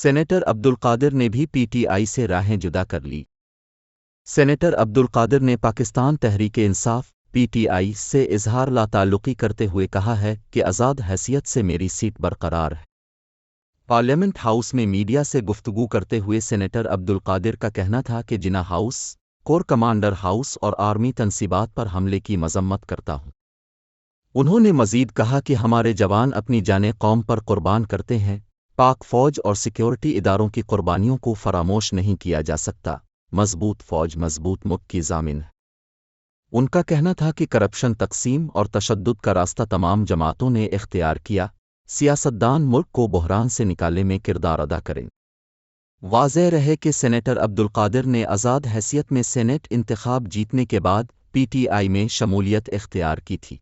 Senator Abdul Qadir نے بھی P T I سے راہیں جدا کر لی۔ سینیٹر عبدالقادر نے Pakistan Tehreek Insaf P T I سے اظہار لا تعلقی کرتے ہوئے کہا ہے کہ آزاد حیثیت سے میری سیٹ برقرار ہے۔ پارلیمنٹ ہاؤس میں میڈیا سے گفتگو کرتے ہوئے سینیٹر عبدالقادر کا کہنا تھا کہ جناح ہاؤس، کور کمانڈر ہاؤس اور آرمی تنصیبات پر حملے کی مذمت کرتا ہوں۔ انہوں نے مزید کہا کہ ہمارے جوان اپنی جانیں قوم پر قربان کرتے ہیں، پاک فوج اور سیکیورٹی اداروں کی قربانیوں کو فراموش نہیں کیا جا سکتا۔ مضبوط فوج مضبوط ملک کی ضامن ہے۔ ان کا کہنا تھا کہ کرپشن، تقسیم اور تشدد کا راستہ تمام جماعتوں نے اختیار کیا، سیاستدان ملک کو بحران سے نکالنے میں کردار ادا کریں۔ واضح رہے کہ سینیٹر عبدالقادر نے آزاد حیثیت میں سینیٹ انتخاب جیتنے کے بعد پی ٹی آئی میں شمولیت اختیار کی تھی۔